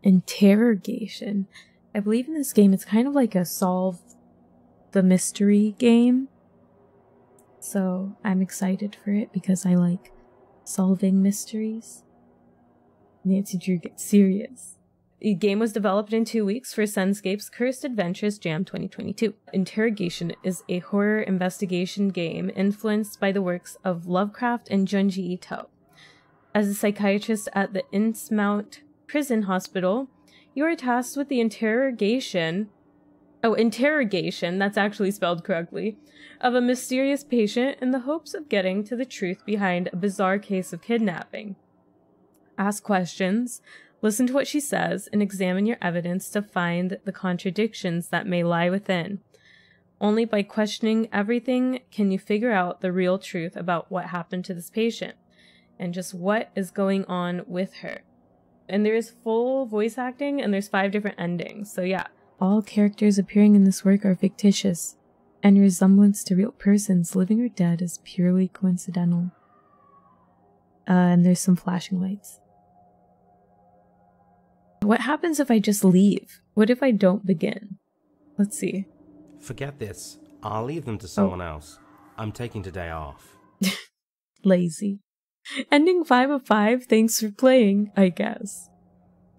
Interrogation. I believe in this game it's kind of like a solve the mystery game. So I'm excited for it because I like solving mysteries. Nancy Drew gets serious. The game was developed in 2 weeks for Sunscape's Cursed Adventures Jam 2022. Interrogation is a horror investigation game influenced by the works of Lovecraft and Junji Ito. As a psychiatrist at the Innsmount Prison Hospital, you are tasked with the interrogation, that's actually spelled correctly, of a mysterious patient in the hopes of getting to the truth behind a bizarre case of kidnapping. Ask questions, listen to what she says, and examine your evidence to find the contradictions that may lie within. Only by questioning everything can you figure out the real truth about what happened to this patient, and just what is going on with her. And there is full voice acting, and there's 5 different endings, so yeah. All characters appearing in this work are fictitious, and resemblance to real persons, living or dead, is purely coincidental. And there's some flashing lights. What happens if I just leave? What if I don't begin? Let's see. Forget this. I'll leave them to someone else. I'm taking today off. Lazy. Ending 5 of 5, thanks for playing, I guess.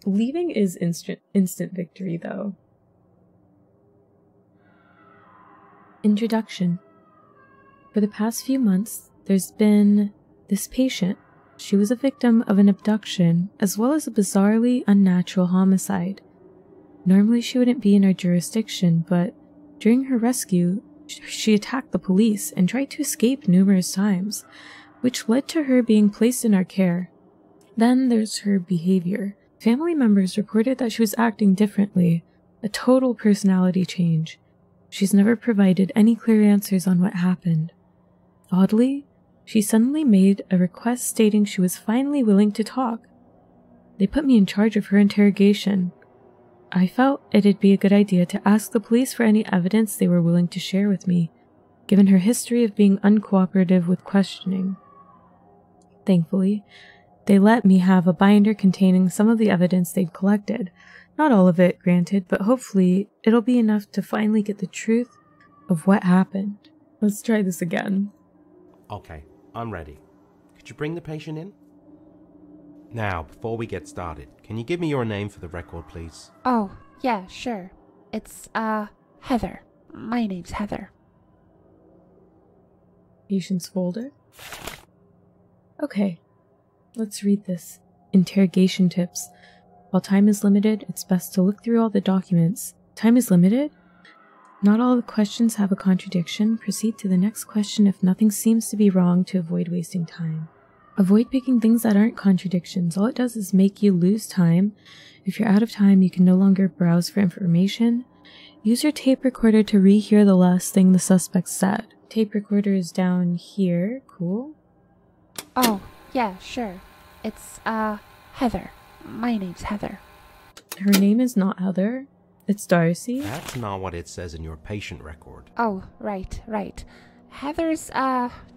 Leaving is instant victory, though. Introduction. For the past few months, there's been this patient. She was a victim of an abduction, as well as a bizarrely unnatural homicide. Normally she wouldn't be in our jurisdiction, but during her rescue, she attacked the police and tried to escape numerous times, which led to her being placed in our care. Then there's her behavior. Family members reported that she was acting differently, a total personality change. She's never provided any clear answers on what happened. Oddly, she suddenly made a request stating she was finally willing to talk. They put me in charge of her interrogation. I felt it'd be a good idea to ask the police for any evidence they were willing to share with me, given her history of being uncooperative with questioning. Thankfully, they let me have a binder containing some of the evidence they'd collected. Not all of it, granted, but hopefully it'll be enough to finally get the truth of what happened. Let's try this again. Okay, I'm ready. Could you bring the patient in? Now, before we get started, can you give me your name for the record, please? Oh, yeah, sure. It's, Heather. My name's Heather. Patient's folder. Okay, let's read this. Interrogation tips. While time is limited, it's best to look through all the documents. Time is limited? Not all the questions have a contradiction. Proceed to the next question if nothing seems to be wrong to avoid wasting time. Avoid picking things that aren't contradictions. All it does is make you lose time. If you're out of time, you can no longer browse for information. Use your tape recorder to rehear the last thing the suspect said. Tape recorder is down here. Cool. Oh, yeah, sure. It's, Heather. My name's Heather. Her name is not Heather. It's Darcy. That's not what it says in your patient record. Oh, right. Heather's,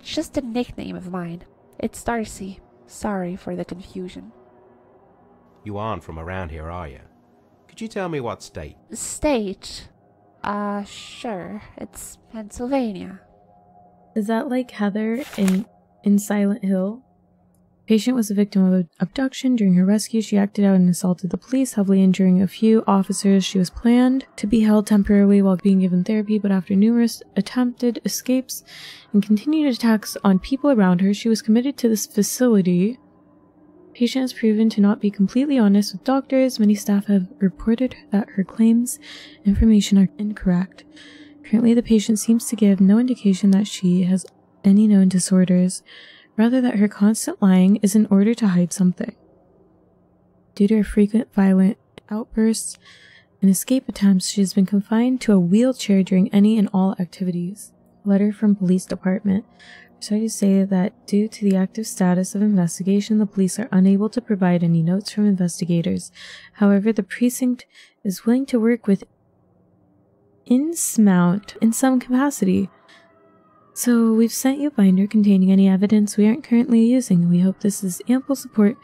just a nickname of mine. It's Darcy. Sorry for the confusion. You aren't from around here, are you? Could you tell me what state? State? Sure. It's Pennsylvania. Is that like Heather in Silent Hill? Patient was a victim of an abduction. During her rescue, she acted out and assaulted the police, heavily injuring a few officers. She was planned to be held temporarily while being given therapy, but after numerous attempted escapes and continued attacks on people around her, she was committed to this facility. Patient has proven to not be completely honest with doctors. Many staff have reported that her claims and information are incorrect. Currently, the patient seems to give no indication that she has any known disorders, rather that her constant lying is in order to hide something. Due to her frequent violent outbursts and escape attempts, she has been confined to a wheelchair during any and all activities. Letter from Police Department. Sorry to say that due to the active status of investigation, the police are unable to provide any notes from investigators. However, the precinct is willing to work with Innsmount in some capacity. So we've sent you a binder containing any evidence we aren't currently using. We hope this is ample support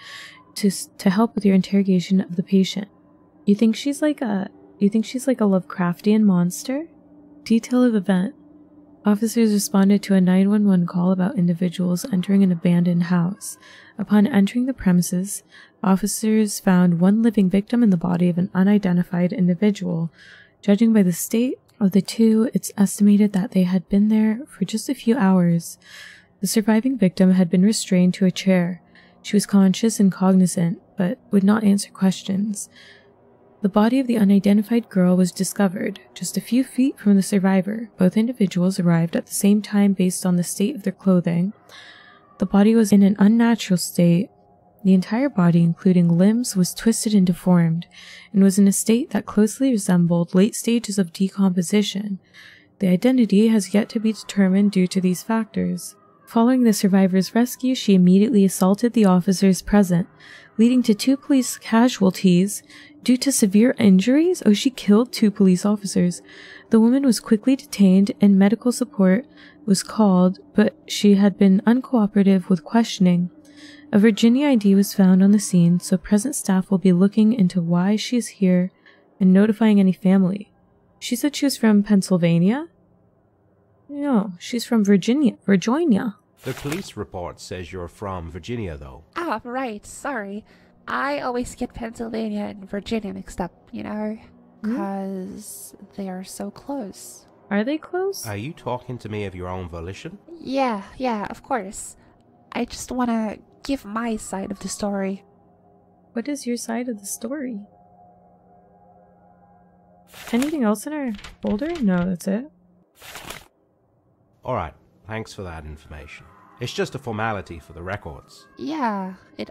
to help with your interrogation of the patient. You think she's like a Lovecraftian monster? Detail of event. Officers responded to a 911 call about individuals entering an abandoned house. Upon entering the premises, officers found one living victim in the body of an unidentified individual. Judging by the state of the two, it's estimated that they had been there for just a few hours. The surviving victim had been restrained to a chair. She was conscious and cognizant, but would not answer questions. The body of the unidentified girl was discovered just a few feet from the survivor. Both individuals arrived at the same time based on the state of their clothing. The body was in an unnatural state. The entire body, including limbs, was twisted and deformed, and was in a state that closely resembled late stages of decomposition. The identity has yet to be determined due to these factors. Following the survivor's rescue, she immediately assaulted the officers present, leading to 2 police casualties due to severe injuries. Oh, she killed 2 police officers. The woman was quickly detained and medical support was called, but she had been uncooperative with questioning. A Virginia ID was found on the scene, so present staff will be looking into why she is here and notifying any family. She said she was from Pennsylvania? No, she's from Virginia. The police report says you're from Virginia, though. Ah, right, sorry. I always get Pennsylvania and Virginia mixed up, you know? Because they are so close. Are they close? Are you talking to me of your own volition? Yeah, of course. I just want to give my side of the story. What is your side of the story? Anything else in our folder? No, that's it. Alright, thanks for that information. It's just a formality for the records. Yeah, it,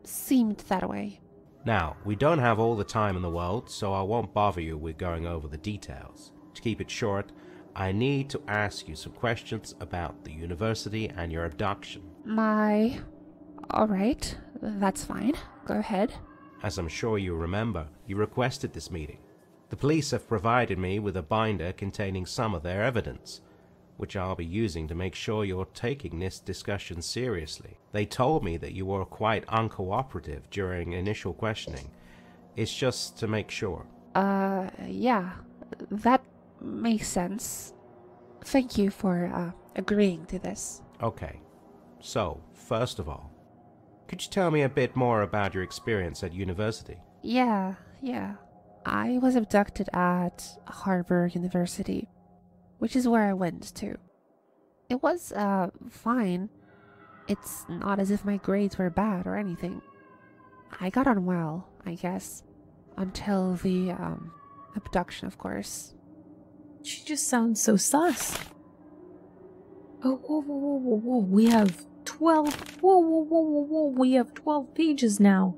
seemed that way. Now, we don't have all the time in the world, so I won't bother you with going over the details. To keep it short, I need to ask you some questions about the university and your abduction. Alright, that's fine. Go ahead. As I'm sure you remember, you requested this meeting. The police have provided me with a binder containing some of their evidence, which I'll be using to make sure you're taking this discussion seriously. They told me that you were quite uncooperative during initial questioning. It's just to make sure. Yeah, that makes sense. Thank you for, agreeing to this. Okay, so, first of all, could you tell me a bit more about your experience at university? Yeah. I was abducted at Harvard University, which is where I went to. It was, fine. It's not as if my grades were bad or anything. I got on well, I guess. Until the, abduction, of course. She just sounds so sus. Oh, whoa. We have 12. Whoa. We have 12 pages now.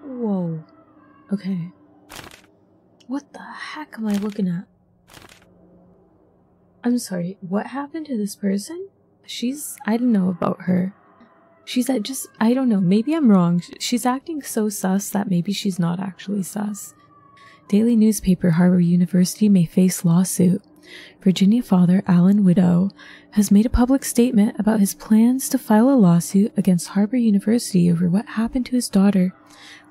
Whoa. Okay. What the heck am I looking at? I'm sorry, what happened to this person? I don't know about her. I don't know, maybe I'm wrong. She's acting so sus that maybe she's not actually sus. Daily newspaper, Harvard University may face lawsuit. Virginia father Alan Widow has made a public statement about his plans to file a lawsuit against Harvard University over what happened to his daughter,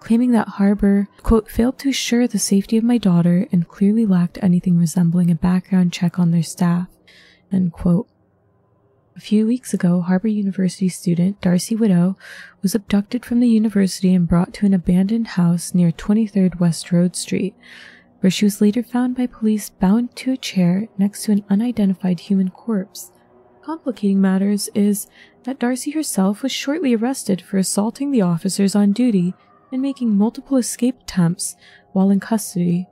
claiming that Harvard, quote, failed to assure the safety of my daughter and clearly lacked anything resembling a background check on their staff, end quote. A few weeks ago, Harvard University student Darcy Widow was abducted from the university and brought to an abandoned house near 23rd West Road Street, where she was later found by police bound to a chair next to an unidentified human corpse. Complicating matters is that Darcy herself was shortly arrested for assaulting the officers on duty and making multiple escape attempts while in custody.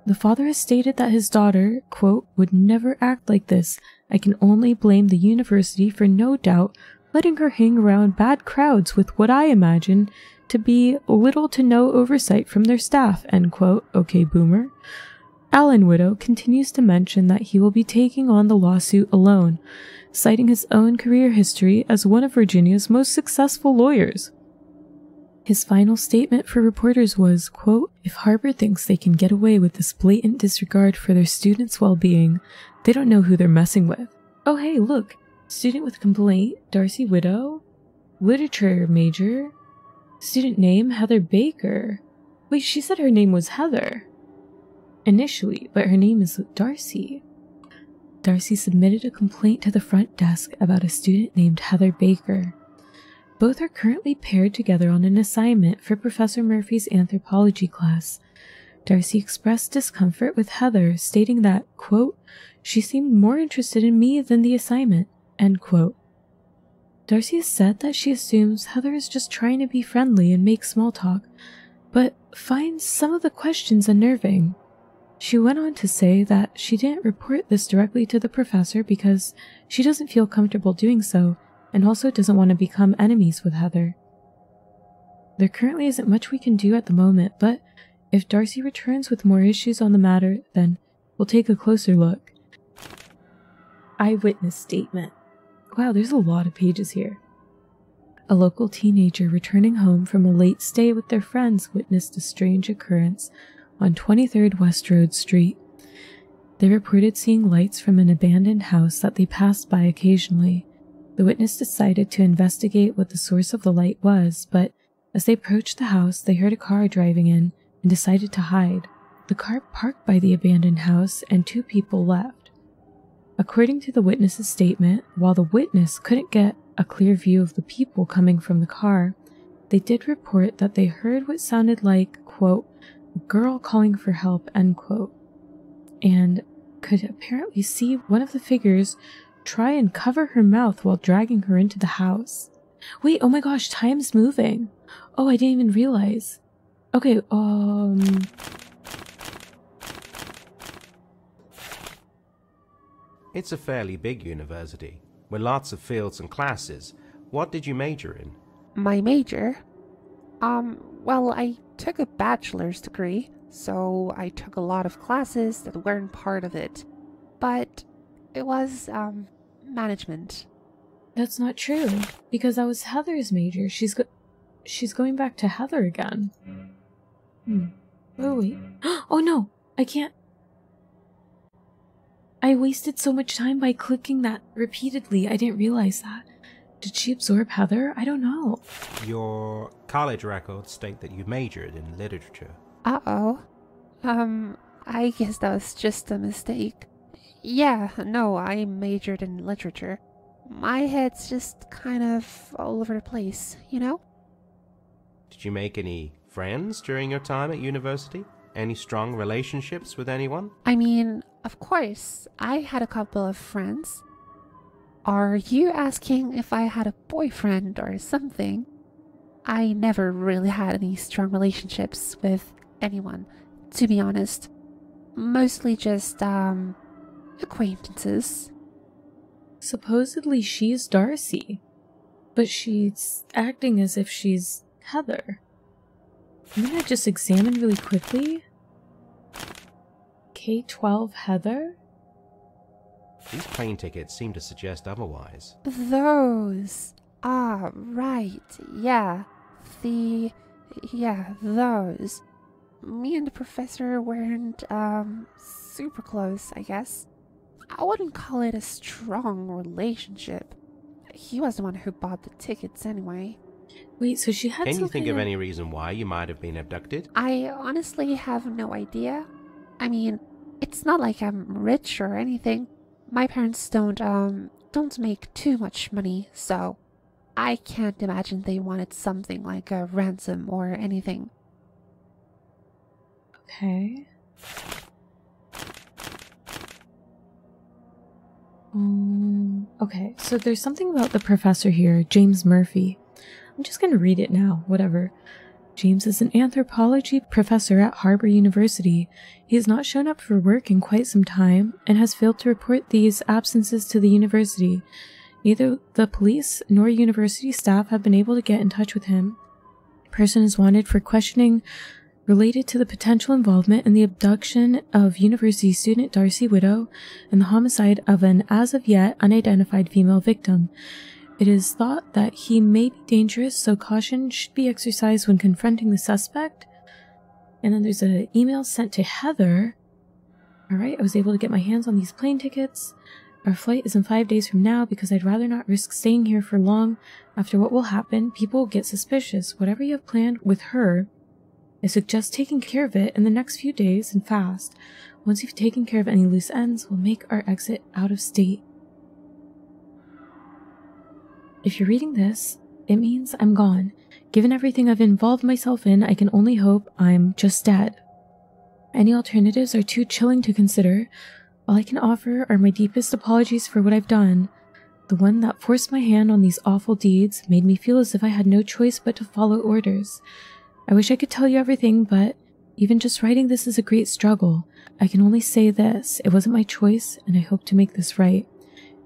The father has stated that his daughter, quote, would never act like this. I can only blame the university for no doubt letting her hang around bad crowds with what I imagine to be little to no oversight from their staff, end quote. Okay, boomer. Alan Widow continues to mention that he will be taking on the lawsuit alone, citing his own career history as one of Virginia's most successful lawyers. His final statement for reporters was, quote, if Harvard thinks they can get away with this blatant disregard for their students' well-being, they don't know who they're messing with. Oh hey, look, student with complaint, Darcy Widow, literature major, student name, Heather Baker. Wait, she said her name was Heather initially, but her name is Darcy. Darcy submitted a complaint to the front desk about a student named Heather Baker. Both are currently paired together on an assignment for Professor Murphy's anthropology class. Darcy expressed discomfort with Heather, stating that, quote, she seemed more interested in me than the assignment, end quote. Darcy has said that she assumes Heather is just trying to be friendly and make small talk, but finds some of the questions unnerving. She went on to say that she didn't report this directly to the professor because she doesn't feel comfortable doing so, and also doesn't want to become enemies with Heather. There currently isn't much we can do at the moment, but if Darcy returns with more issues on the matter, then we'll take a closer look. Eyewitness statement. Wow, there's a lot of pages here. A local teenager returning home from a late stay with their friends witnessed a strange occurrence on 23rd West Road Street. They reported seeing lights from an abandoned house that they passed by occasionally. The witness decided to investigate what the source of the light was, but as they approached the house, they heard a car driving in and decided to hide. The car parked by the abandoned house and 2 people left. According to the witness's statement, while the witness couldn't get a clear view of the people coming from the car, they did report that they heard what sounded like, quote, a girl calling for help, end quote, and could apparently see one of the figures try and cover her mouth while dragging her into the house. Wait, oh my gosh, time's moving. Oh, I didn't even realize. Okay, It's a fairly big university, with lots of fields and classes. What did you major in? My major? Well, I took a bachelor's degree, so I took a lot of classes that weren't part of it. But it was, management. That's not true, because that was Heather's major. She's going back to Heather again. Oh, wait. Oh no! I can't. I wasted so much time by clicking that repeatedly. I didn't realize that. Did she absorb Heather? I don't know. Your college records state that you majored in literature. Uh-oh. I guess that was just a mistake. Yeah, no, I majored in literature. My head's just kind of all over the place, you know? Did you make any friends during your time at university? Any strong relationships with anyone? I mean, of course, I had a couple of friends. Are you asking if I had a boyfriend or something? I never really had any strong relationships with anyone, to be honest. Mostly just, acquaintances. Supposedly she's Darcy, but she's acting as if she's Heather. I'm gonna just examine really quickly. K-12 Heather? These plane tickets seem to suggest otherwise. Those. Ah, right. Yeah. Those. Me and the professor weren't, super close, I guess. I wouldn't call it a strong relationship. He was the one who bought the tickets anyway. Wait, so she had Can you think of something- any reason why you might have been abducted? I honestly have no idea. I mean, it's not like I'm rich or anything. My parents don't make too much money, so I can't imagine they wanted something like a ransom or anything. Okay. Okay, so there's something about the professor here, James Murphy. I'm just gonna read it now, whatever. James is an anthropology professor at Harbor University. He has not shown up for work in quite some time and has failed to report these absences to the university. Neither the police nor university staff have been able to get in touch with him. The person is wanted for questioning related to the potential involvement in the abduction of university student Darcy Widow and the homicide of an as-of-yet unidentified female victim. It is thought that he may be dangerous, so caution should be exercised when confronting the suspect. And then there's an email sent to Heather. Alright, I was able to get my hands on these plane tickets. Our flight is in 5 days from now because I'd rather not risk staying here for long. After what will happen, people will get suspicious. Whatever you have planned with her I suggest taking care of it in the next few days and fast. Once you've taken care of any loose ends, we'll make our exit out of state. If you're reading this, it means I'm gone. Given everything I've involved myself in, I can only hope I'm just dead. Any alternatives are too chilling to consider. All I can offer are my deepest apologies for what I've done. The one that forced my hand on these awful deeds made me feel as if I had no choice but to follow orders. I wish I could tell you everything, but even just writing this is a great struggle. I can only say this, it wasn't my choice, and I hope to make this right.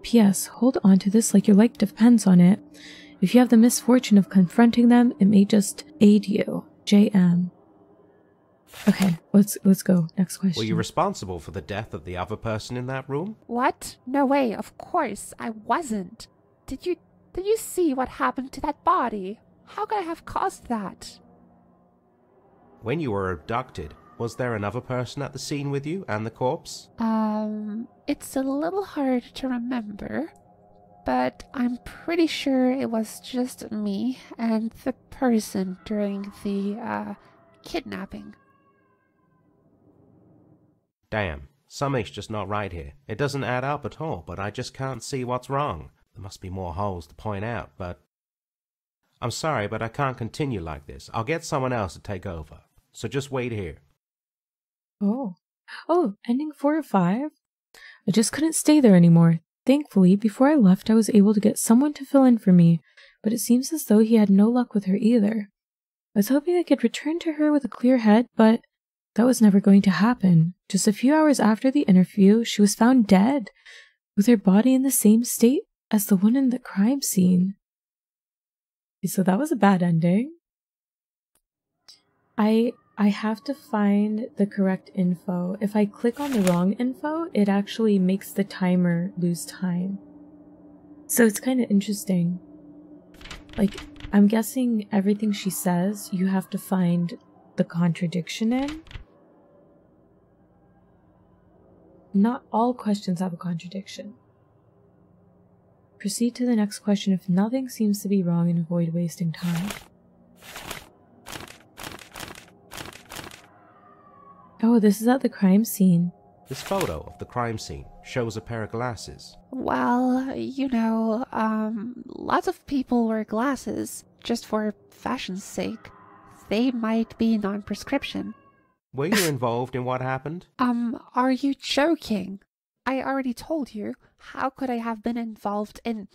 P.S. Hold on to this like your life depends on it. If you have the misfortune of confronting them, it may just aid you. J.M. Okay, let's go. Next question. Were you responsible for the death of the other person in that room? What? No way, of course, I wasn't. Did you see what happened to that body? How could I have caused that? When you were abducted, was there another person at the scene with you and the corpse? It's a little hard to remember, but I'm pretty sure it was just me and the person during the, kidnapping. Damn, something's just not right here. It doesn't add up at all, but I just can't see what's wrong. There must be more holes to point out, but... I'm sorry, but I can't continue like this. I'll get someone else to take over. So just wait here. Oh, ending 4 of 5? I just couldn't stay there anymore. Thankfully, before I left, I was able to get someone to fill in for me, but it seems as though he had no luck with her either. I was hoping I could return to her with a clear head, but that was never going to happen. Just a few hours after the interview, she was found dead, with her body in the same state as the one in the crime scene. So that was a bad ending. I have to find the correct info. If I click on the wrong info, it actually makes the timer lose time. So it's kind of interesting. Like, I'm guessing everything she says, you have to find the contradiction in. Not all questions have a contradiction. Proceed to the next question if nothing seems to be wrong and avoid wasting time. Oh, this is at the crime scene. This photo of the crime scene shows a pair of glasses. Well, you know, lots of people wear glasses just for fashion's sake. They might be non-prescription. Were you involved in what happened? Are you joking? I already told you. How could I have been involved in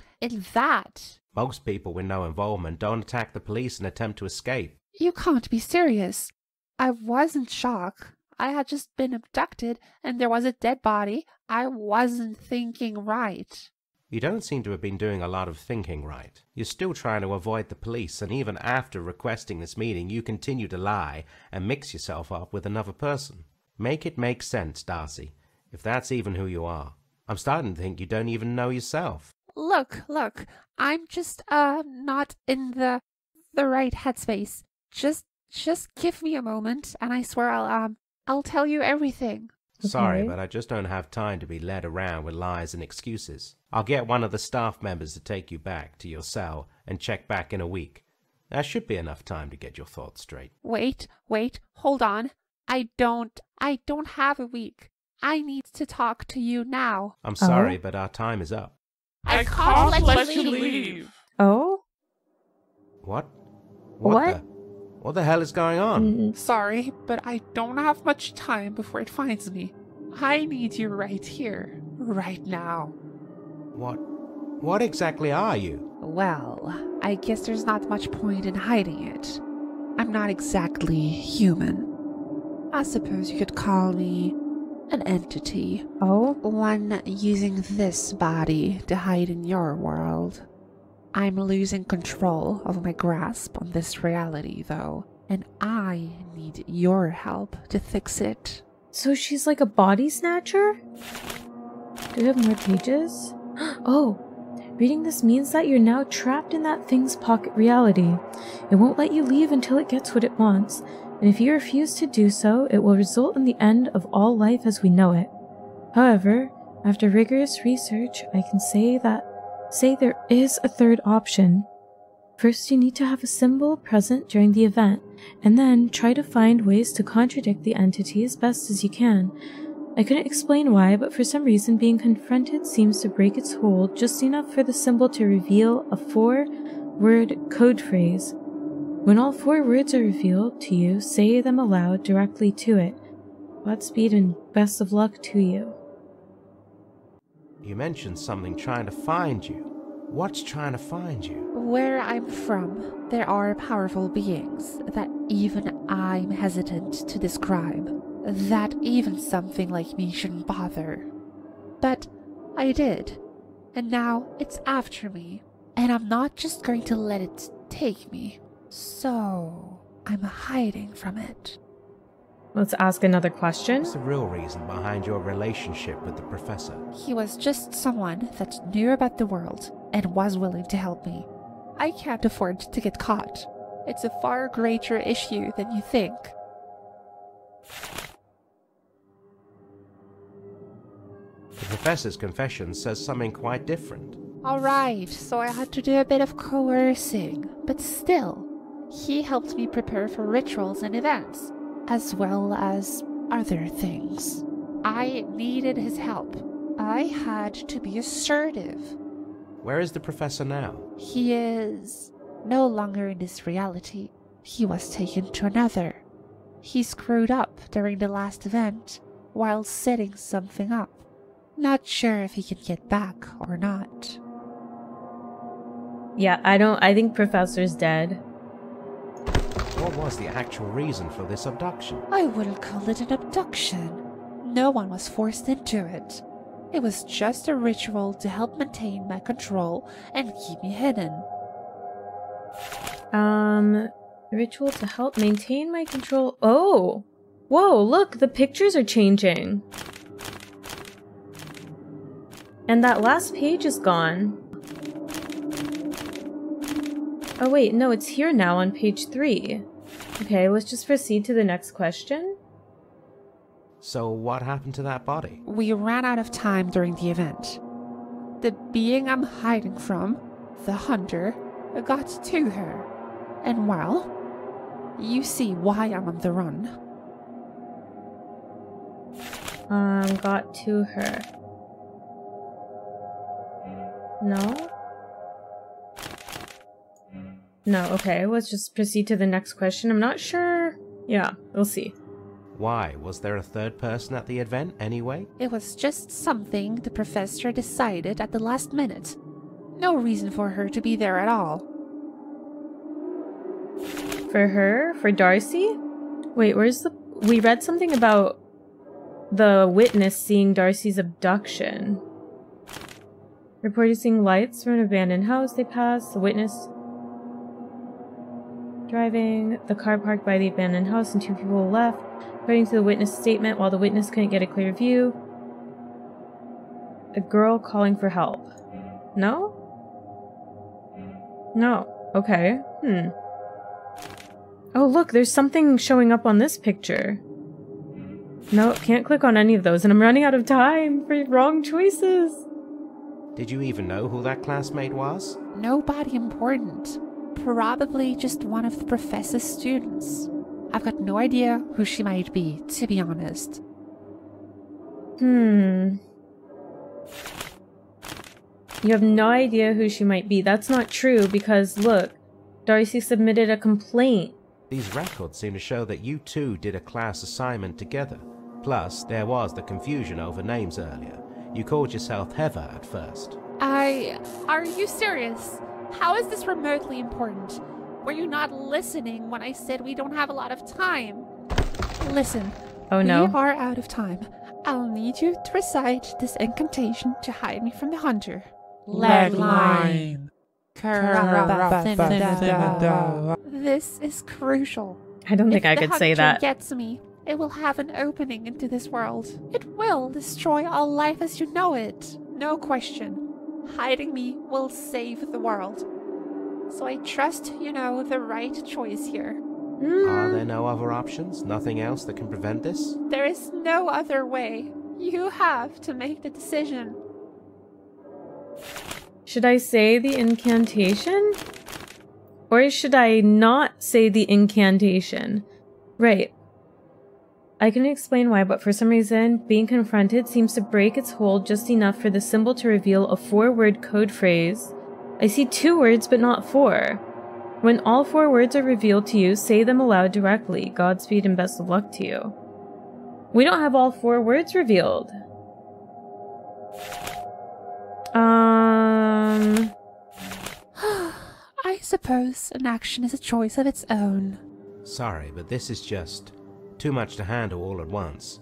that? Most people with no involvement don't attack the police and attempt to escape. You can't be serious. I was in shock. I had just been abducted and there was a dead body. I wasn't thinking right. You don't seem to have been doing a lot of thinking right. You're still trying to avoid the police, and even after requesting this meeting, you continue to lie and mix yourself up with another person. Make it make sense, Darcy, if that's even who you are. I'm starting to think you don't even know yourself. Look, I'm just, not in the right headspace. Just give me a moment, and I swear I'll tell you everything. Okay. Sorry, but I just don't have time to be led around with lies and excuses. I'll get one of the staff members to take you back to your cell and check back in a week. That should be enough time to get your thoughts straight. Wait, hold on. I don't have a week. I need to talk to you now. I'm sorry, but our time is up. I can't let you leave. Oh? What? What? What the hell is going on? Sorry, but I don't have much time before it finds me. I need you right here, right now. What exactly are you? Well, I guess there's not much point in hiding it. I'm not exactly human. I suppose you could call me an entity. Oh? One using this body to hide in your world. I'm losing control of my grasp on this reality, though, and I need your help to fix it. So she's like a body snatcher? Do we have more pages? Oh, reading this means that you're now trapped in that thing's pocket reality. It won't let you leave until it gets what it wants, and if you refuse to do so, it will result in the end of all life as we know it. However, after rigorous research, I can say there is a third option. First, you need to have a symbol present during the event, and then try to find ways to contradict the entity as best as you can. I couldn't explain why, but for some reason being confronted seems to break its hold just enough for the symbol to reveal a 4-word code phrase. When all 4 words are revealed to you, say them aloud directly to it. Godspeed and best of luck to you. You mentioned something trying to find you. What's trying to find you? Where I'm from, there are powerful beings that even I'm hesitant to describe, that even something like me shouldn't bother. But I did, and now it's after me, and I'm not just going to let it take me. So I'm hiding from it. Let's ask another question. What's the real reason behind your relationship with the professor? He was just someone that knew about the world and was willing to help me. I can't afford to get caught. It's a far greater issue than you think. The professor's confession says something quite different. Alright, so I had to do a bit of coercing, but still, he helped me prepare for rituals and events, as well as other things. I needed his help. I had to be assertive. Where is the professor now? He is no longer in this reality. He was taken to another. He screwed up during the last event while setting something up. Not sure if he can get back or not. Yeah, I think Professor's dead. What was the actual reason for this abduction? I wouldn't call it an abduction. No one was forced into it. It was just a ritual to help maintain my control and keep me hidden. Ritual to help maintain my control. Oh! Whoa, look, the pictures are changing. And that last page is gone. Oh wait, no, it's here now on page 3. Okay, let's just proceed to the next question. So what happened to that body? We ran out of time during the event. The being I'm hiding from, the hunter, got to her. And well, you see why I'm on the run. Got to her. No? No, okay, let's just proceed to the next question. I'm not sure. Yeah, we'll see. Why? Was there a third person at the event anyway? It was just something the professor decided at the last minute. No reason for her to be there at all. For her? For Darcy? Wait, where's the... We read something about the witness seeing Darcy's abduction. Reported seeing lights from an abandoned house they passed. The witness driving the car parked by the abandoned house and 2 people left. According to the witness statement, while the witness couldn't get a clear view, a girl calling for help. No? No. Okay. Oh, look, there's something showing up on this picture. No, can't click on any of those, and I'm running out of time for wrong choices. Did you even know who that classmate was? Nobody important. Probably just one of the professor's students. I've got no idea who she might be, to be honest. You have no idea who she might be. That's not true because, look, Darcy submitted a complaint. These records seem to show that you two did a class assignment together. Plus, there was the confusion over names earlier. You called yourself Heather at first. Are you serious? How is this remotely important? Were you not listening when I said we don't have a lot of time? Listen. Oh no. We are out of time. I'll need you to recite this incantation to hide me from the hunter. Legline. This is crucial. I don't think I could say that. If the hunter gets me, it will have an opening into this world. It will destroy all life as you know it. No question. Hiding me will save the world. So I trust you know the right choice here. Are there no other options? Nothing else that can prevent this? There is no other way. You have to make the decision. Should I say the incantation? Or should I not say the incantation? Right. I couldn't explain why, but for some reason, being confronted seems to break its hold just enough for the symbol to reveal a 4-word code phrase. I see 2 words, but not 4. When all 4 words are revealed to you, say them aloud directly. Godspeed and best of luck to you. We don't have all 4 words revealed. I suppose an action is a choice of its own. Sorry, but this is just too much to handle all at once.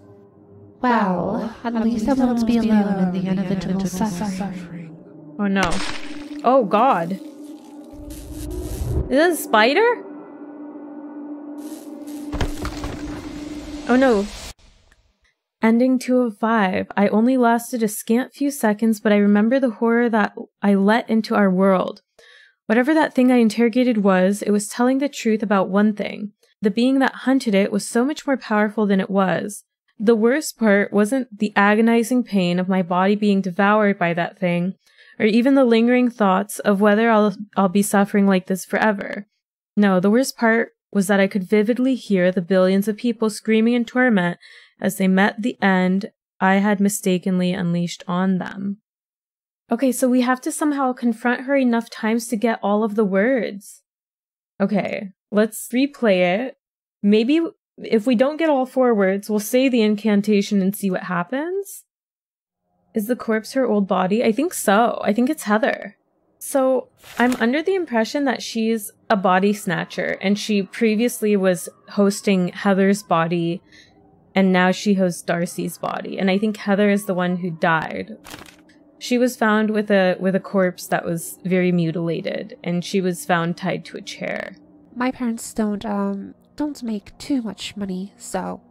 Well, at least I won't be alone in the inevitable suffering. Oh no. Oh god. Is that a spider? Oh no. Ending 2 of 5. I only lasted a scant few seconds, but I remember the horror that I let into our world. Whatever that thing I interrogated was, it was telling the truth about one thing. The being that hunted it was so much more powerful than it was. The worst part wasn't the agonizing pain of my body being devoured by that thing, or even the lingering thoughts of whether I'll be suffering like this forever. No, the worst part was that I could vividly hear the billions of people screaming in torment as they met the end I had mistakenly unleashed on them. Okay, so we have to somehow confront her enough times to get all of the words. Okay, let's replay it. Maybe if we don't get all 4 words, we'll say the incantation and see what happens. Is the corpse her old body? I think so. I think it's Heather. So I'm under the impression that she's a body snatcher, and she previously was hosting Heather's body, and now she hosts Darcy's body. And I think Heather is the one who died. She was found with a corpse that was very mutilated, and she was found tied to a chair. My parents don't make too much money, so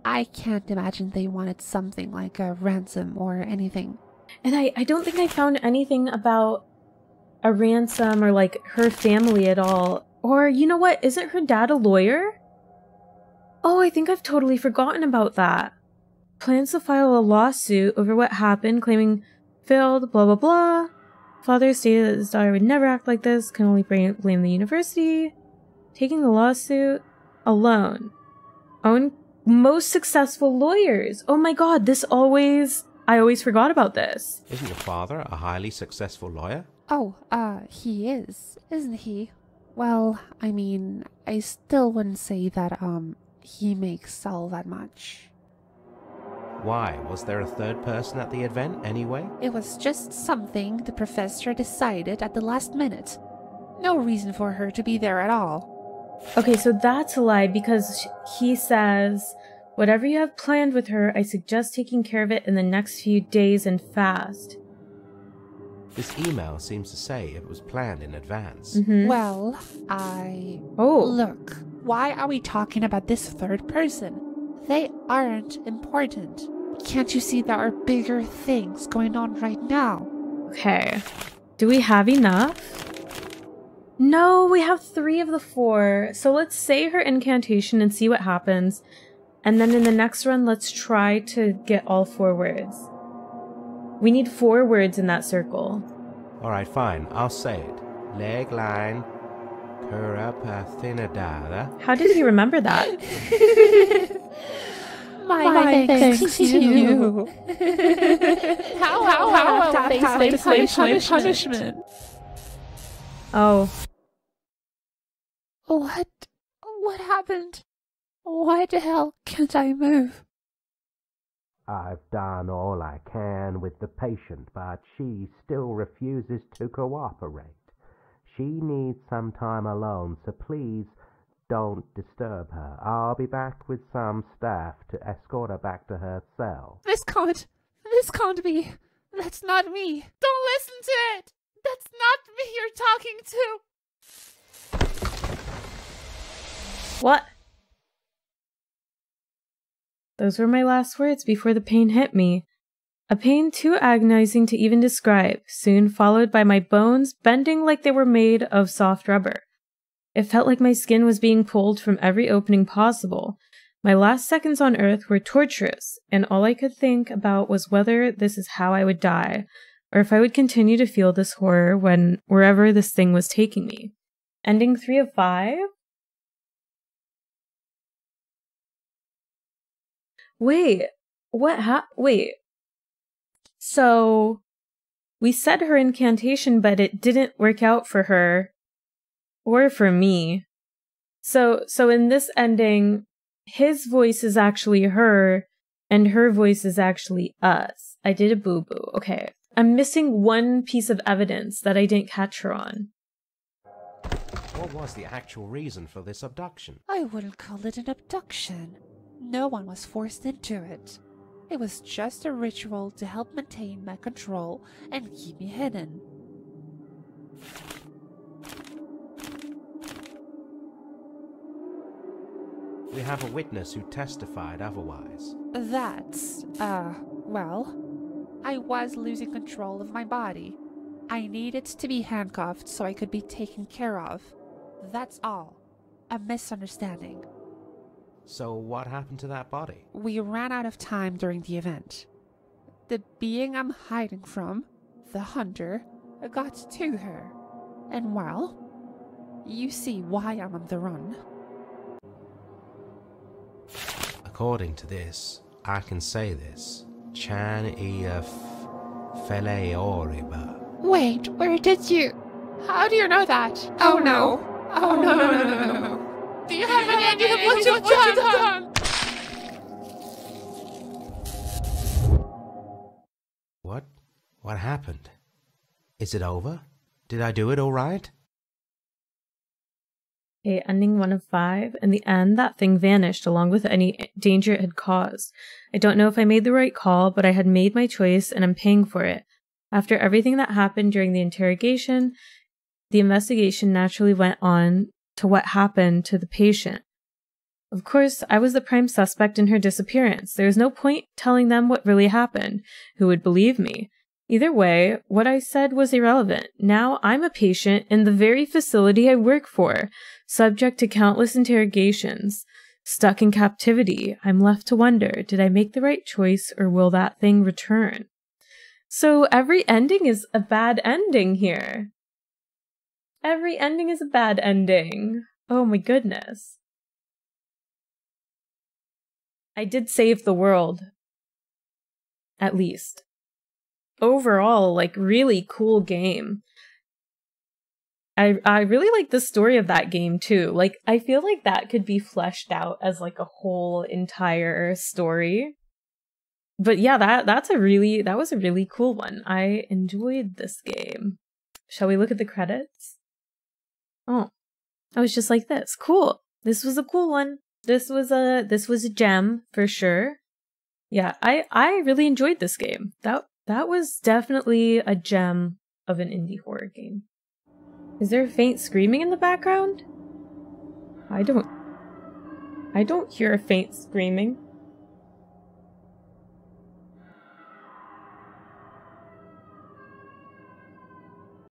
I can't imagine they wanted something like a ransom or anything. And I don't think I found anything about a ransom or like her family at all. Or you know what? Isn't her dad a lawyer? Oh, I think I've totally forgotten about that. Plans to file a lawsuit over what happened, claiming failed, blah blah blah. Father stated that his daughter would never act like this, can only blame the university. Taking the lawsuit alone. Own most successful lawyers. Oh my god, I always forgot about this. Isn't your father a highly successful lawyer? Oh, he is, isn't he? Well, I mean, I still wouldn't say that, he makes all that much. Why? Was there a 3rd person at the event anyway? It was just something the professor decided at the last minute. No reason for her to be there at all. Okay, so that's a lie because he says, whatever you have planned with her, I suggest taking care of it in the next few days and fast. This email seems to say it was planned in advance. Well, Look, why are we talking about this 3rd person? They aren't important. Can't you see there are bigger things going on right now? Okay. Do we have enough? No, we have 3 of the 4. So let's say her incantation and see what happens. And then in the next run, let's try to get all 4 words. We need 4 words in that circle. Alright, fine. I'll say it. Leg line. Cura pathinadada. How did he remember that? My thanks to you. How punishment? Oh. What happened? Why the hell can't I move? I've done all I can with the patient, but she still refuses to cooperate. She needs some time alone, so please don't disturb her. I'll be back with some staff to escort her back to her cell. This can't be. That's not me. Don't listen to it! That's not me you're talking to! What? Those were my last words before the pain hit me. A pain too agonizing to even describe, soon followed by my bones bending like they were made of soft rubber. It felt like my skin was being pulled from every opening possible. My last seconds on Earth were torturous, and all I could think about was whether this is how I would die, or if I would continue to feel this horror wherever this thing was taking me. Ending 3 of 5? Wait, wait. So, we said her incantation, but it didn't work out for her. Or for me. So in this ending, his voice is actually her, and her voice is actually us. I did a boo-boo. Okay. I'm missing one piece of evidence that I didn't catch her on. What was the actual reason for this abduction? I wouldn't call it an abduction. No one was forced into it. It was just a ritual to help maintain my control and keep me hidden. We have a witness who testified otherwise. That's, well, I was losing control of my body. I needed to be handcuffed so I could be taken care of. That's all. A misunderstanding. So what happened to that body? We ran out of time during the event. The being I'm hiding from, the hunter, got to her. And well, you see why I'm on the run. According to this, I can say this. Chan ia fele oriba. Wait, where did you... How do you know that? Oh no. Oh no, no, no, no, no, no. Do you have any idea of what you've done? What? What happened? Is it over? Did I do it all right? Okay, ending 1 of 5. In the end, that thing vanished along with any danger it had caused. I don't know if I made the right call, but I had made my choice and I'm paying for it. After everything that happened during the interrogation, the investigation naturally went on to what happened to the patient. Of course, I was the prime suspect in her disappearance. There was no point telling them what really happened. Who would believe me? Either way, what I said was irrelevant. Now I'm a patient in the very facility I work for, subject to countless interrogations. Stuck in captivity, I'm left to wonder, did I make the right choice or will that thing return? So every ending is a bad ending here. Every ending is a bad ending. Oh my goodness. I did save the world. At least. Overall, like, really cool game. I really like the story of that game too. Like, I feel like that could be fleshed out as like a whole entire story. But yeah, that was a really cool one. I enjoyed this game. Shall we look at the credits? Oh, I was just like this. Cool. This was a cool one. This was a gem for sure. Yeah, I really enjoyed this game. That was definitely a gem of an indie horror game. Is there faint screaming in the background? I don't hear a faint screaming.